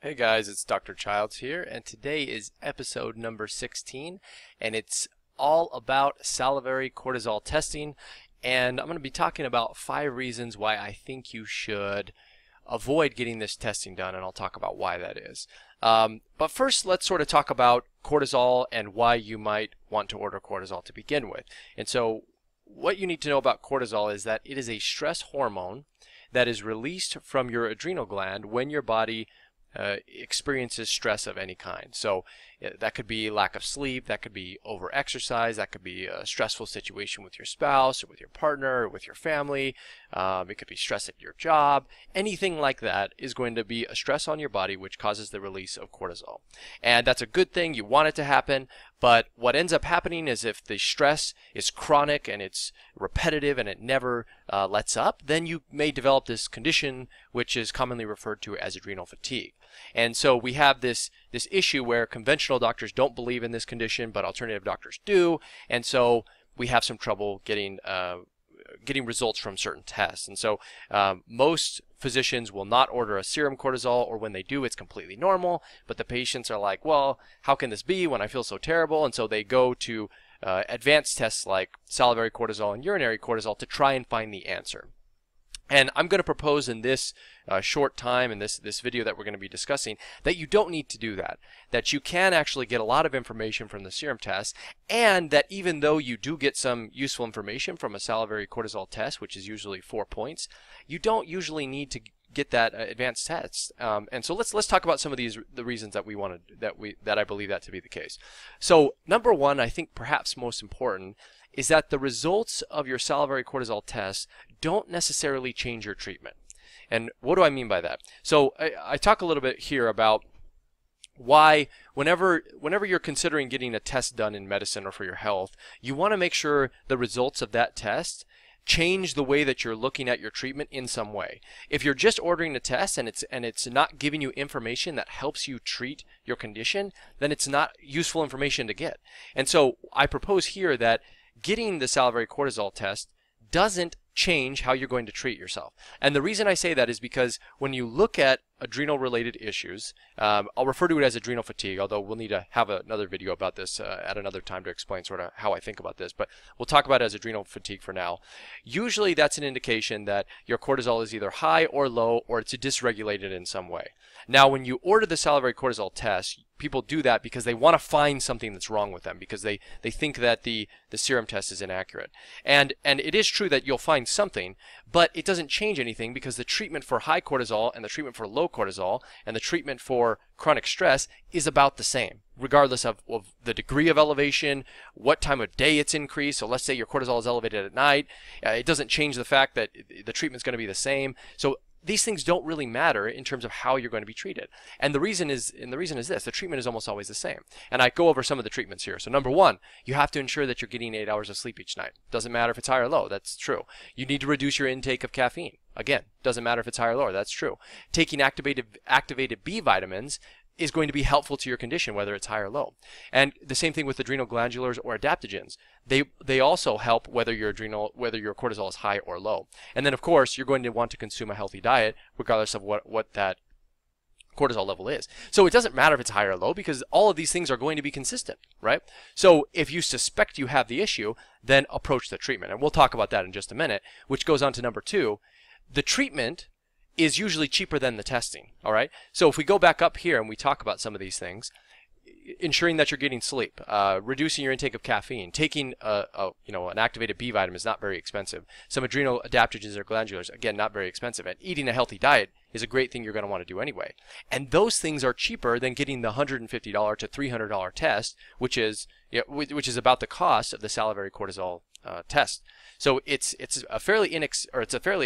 Hey guys, it's Dr. Childs here, and today is episode number 16, and it's all about salivary cortisol testing, and I'm going to be talking about 5 reasons why I think you should avoid getting this testing done, and I'll talk about why that is. But first, let's sort of talk about cortisol and why you might want to order cortisol to begin with. And so what you need to know about cortisol is that it is a stress hormone that is released from your adrenal gland when your body experiences stress of any kind. So that could be lack of sleep, that could be over-exercise, that could be a stressful situation with your spouse or with your partner or with your family. It could be stress at your job. Anything like that is going to be a stress on your body which causes the release of cortisol. And that's a good thing. You want it to happen. But what ends up happening is if the stress is chronic and it's repetitive and it never lets up, then you may develop this condition which is commonly referred to as adrenal fatigue. And so we have this issue where conventional doctors don't believe in this condition, but alternative doctors do. And so we have some trouble getting results from certain tests. And so most physicians will not order a serum cortisol, or when they do, it's completely normal. But the patients are like, well, how can this be when I feel so terrible? And so they go to advanced tests like salivary cortisol and urinary cortisol to try and find the answer. And I'm going to propose in this short time in this video that we're going to be discussing that you don't need to do that. That you can actually get a lot of information from the serum test, and that even though you do get some useful information from a salivary cortisol test, which is usually 4 points, you don't usually need to get that advanced test. And so let's talk about some of the reasons that I believe that to be the case. So number one, I think perhaps most important, is that the results of your salivary cortisol test don't necessarily change your treatment. And what do I mean by that? So I talk a little bit here about why whenever you're considering getting a test done in medicine or for your health, you want to make sure the results of that test change the way that you're looking at your treatment in some way. If you're just ordering a test and it's not giving you information that helps you treat your condition, then it's not useful information to get. And so I propose here that getting the salivary cortisol test doesn't change how you're going to treat yourself. And the reason I say that is because when you look at adrenal related issues, I'll refer to it as adrenal fatigue, although we'll need to have another video about this at another time to explain sort of how I think about this, but we'll talk about it as adrenal fatigue for now. Usually that's an indication that your cortisol is either high or low, or it's dysregulated in some way. Now when you order the salivary cortisol test, people do that because they want to find something that's wrong with them, because they think that the serum test is inaccurate. And it is true that you'll find something, but it doesn't change anything, because the treatment for high cortisol and the treatment for low cortisol and the treatment for chronic stress is about the same, regardless of the degree of elevation, what time of day it's increased. So let's say your cortisol is elevated at night. It doesn't change the fact that the treatment's going to be the same. So these things don't really matter in terms of how you're going to be treated. And the reason is this: the treatment is almost always the same. And I go over some of the treatments here. So number one, you have to ensure that you're getting 8 hours of sleep each night. Doesn't matter if it's high or low, that's true. You need to reduce your intake of caffeine. Again, doesn't matter if it's high or low, that's true. Taking activated B vitamins is going to be helpful to your condition, whether it's high or low. And the same thing with adrenal glandulars or adaptogens. They also help whether your cortisol is high or low. And then of course you're going to want to consume a healthy diet regardless of what that cortisol level is. So it doesn't matter if it's high or low, because all of these things are going to be consistent, right? So if you suspect you have the issue, then approach the treatment. And we'll talk about that in just a minute, which goes on to number two. The treatment is usually cheaper than the testing, all right? So if we go back up here and we talk about some of these things, ensuring that you're getting sleep, reducing your intake of caffeine, taking an activated B vitamin is not very expensive. Some adrenal adaptogens or glandulars, again, not very expensive. And eating a healthy diet is a great thing you're going to want to do anyway. And those things are cheaper than getting the $150 to $300 test, which is about the cost of the salivary cortisol test. So it's a fairly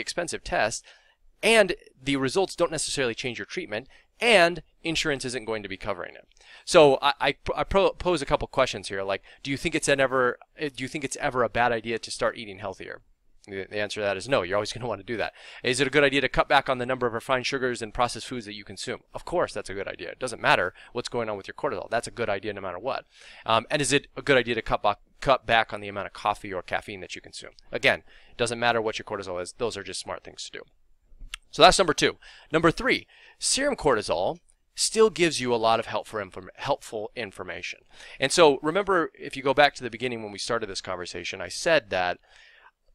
expensive test, and the results don't necessarily change your treatment, and insurance isn't going to be covering it. So I pose a couple questions here, like, do you think it's ever a bad idea to start eating healthier? The answer to that is no. You're always going to want to do that. Is it a good idea to cut back on the number of refined sugars and processed foods that you consume? Of course, that's a good idea. It doesn't matter what's going on with your cortisol. That's a good idea no matter what. And is it a good idea to cut back on the amount of coffee or caffeine that you consume? Again, it doesn't matter what your cortisol is. Those are just smart things to do. So that's number two. Number three, serum cortisol still gives you a lot of helpful information. And so remember, if you go back to the beginning when we started this conversation, I said that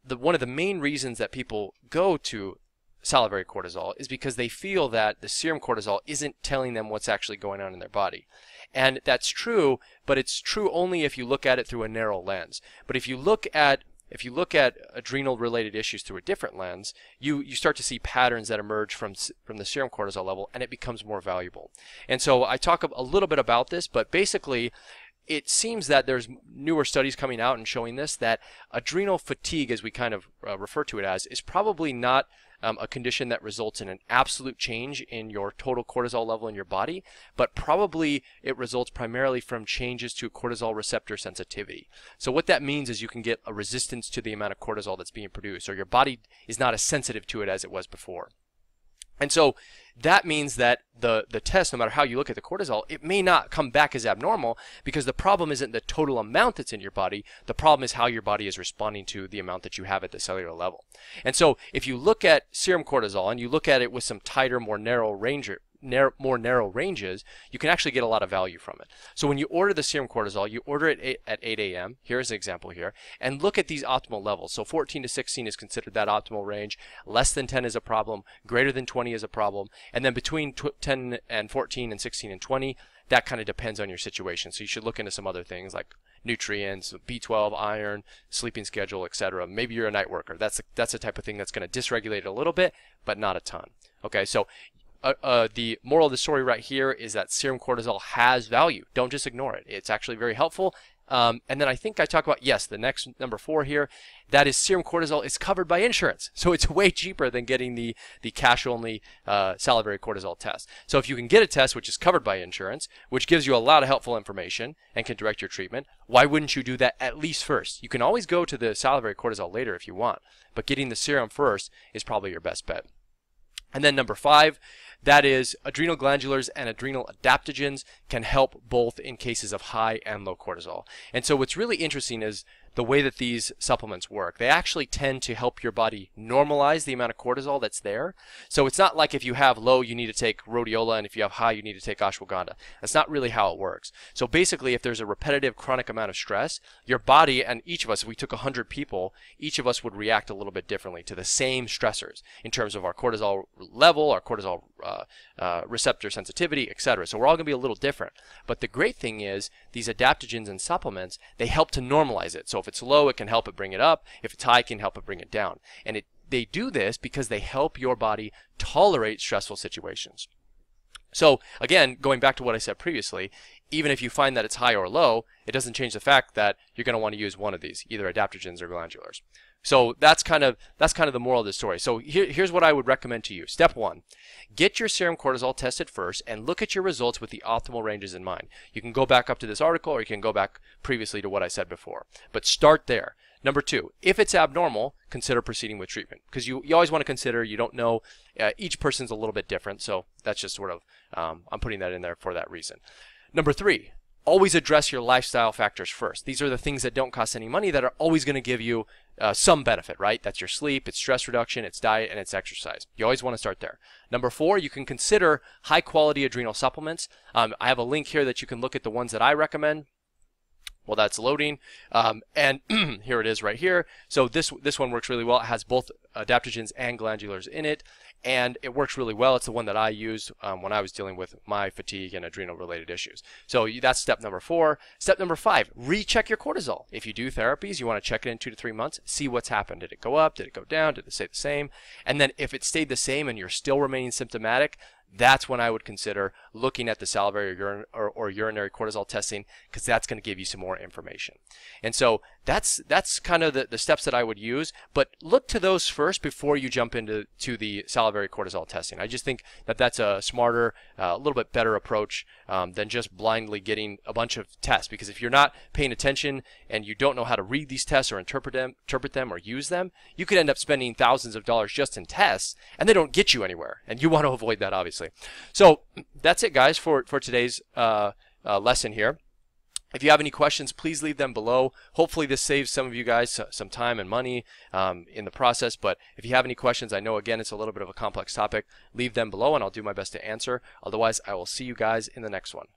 one of the main reasons that people go to salivary cortisol is because they feel that the serum cortisol isn't telling them what's actually going on in their body. And that's true, but it's true only if you look at it through a narrow lens. But if you look at adrenal related issues through a different lens, you start to see patterns that emerge from the serum cortisol level, and it becomes more valuable. And so I talk a little bit about this, but basically it seems that there's newer studies coming out and showing this, that adrenal fatigue, as we kind of refer to it as, is probably not a condition that results in an absolute change in your total cortisol level in your body, but probably it results primarily from changes to cortisol receptor sensitivity. So what that means is you can get a resistance to the amount of cortisol that's being produced, or your body is not as sensitive to it as it was before. And so that means that the test, no matter how you look at the cortisol, it may not come back as abnormal, because the problem isn't the total amount that's in your body. The problem is how your body is responding to the amount that you have at the cellular level. And so if you look at serum cortisol and you look at it with some tighter, more narrow ranges, you can actually get a lot of value from it. So when you order the serum cortisol, you order it at 8 a.m. Here's an example here, and look at these optimal levels. So 14 to 16 is considered that optimal range. Less than 10 is a problem. Greater than 20 is a problem. And then between 10 and 14 and 16 and 20, that kind of depends on your situation. So you should look into some other things like nutrients, B12, iron, sleeping schedule, etc. Maybe you're a night worker. That's the type of thing that's going to dysregulate it a little bit, but not a ton. Okay, so the moral of the story right here is that serum cortisol has value. Don't just ignore it. It's actually very helpful. And then I think I talk about, yes, the next number 4 here, that is serum cortisol is covered by insurance. So it's way cheaper than getting the cash-only salivary cortisol test. So if you can get a test which is covered by insurance, which gives you a lot of helpful information and can direct your treatment, why wouldn't you do that at least first? You can always go to the salivary cortisol later if you want, but getting the serum first is probably your best bet. And then number 5, that is adrenal glandulars and adrenal adaptogens can help both in cases of high and low cortisol. And so what's really interesting is the way that these supplements work. They actually tend to help your body normalize the amount of cortisol that's there. So it's not like if you have low, you need to take rhodiola, and if you have high, you need to take ashwagandha. That's not really how it works. So basically, if there's a repetitive chronic amount of stress, your body, and each of us, if we took 100 people, each of us would react a little bit differently to the same stressors in terms of our cortisol level, our cortisol receptor sensitivity, etc. So we're all going to be a little different. But the great thing is these adaptogens and supplements, they help to normalize it. So if it's low, it can help it bring it up. If it's high, it can help it bring it down. And they do this because they help your body tolerate stressful situations. So again, going back to what I said previously, even if you find that it's high or low, it doesn't change the fact that you're going to want to use one of these, either adaptogens or glandulars. So that's kind of the moral of the story. So here's what I would recommend to you. Step 1, get your serum cortisol tested first and look at your results with the optimal ranges in mind. You can go back up to this article, or you can go back previously to what I said before. But start there. Number 2, if it's abnormal, consider proceeding with treatment, because you always want to consider, you don't know, each person's a little bit different. So that's just sort of, I'm putting that in there for that reason. Number 3, always address your lifestyle factors first. These are the things that don't cost any money that are always going to give you some benefit, right? That's your sleep, it's stress reduction, it's diet, and it's exercise. You always want to start there. Number 4, you can consider high quality adrenal supplements. I have a link here that you can look at the ones that I recommend. Well, that's loading, and here it is right here. So this one works really well. It has both adaptogens and glandulars in it, and it works really well. It's the one that I used when I was dealing with my fatigue and adrenal related issues. So that's step number 4. Step number 5, recheck your cortisol. If you do therapies, you want to check it in 2 to 3 months, see what's happened. Did it go up? Did it go down? Did it stay the same? And then if it stayed the same and you're still remaining symptomatic, that's when I would consider looking at the salivary or urinary cortisol testing, because that's going to give you some more information. And so that's kind of the steps that I would use, but look to those first before you jump into the salivary cortisol testing. I just think that that's a smarter, a little bit better approach than just blindly getting a bunch of tests, because if you're not paying attention and you don't know how to read these tests or interpret them or use them, you could end up spending thousands of dollars just in tests, and they don't get you anywhere, and you want to avoid that, obviously. So that's it, guys, for today's lesson here. If you have any questions, please leave them below. Hopefully this saves some of you guys some time and money in the process. But if you have any questions, I know, again, it's a little bit of a complex topic. Leave them below and I'll do my best to answer. Otherwise, I will see you guys in the next one.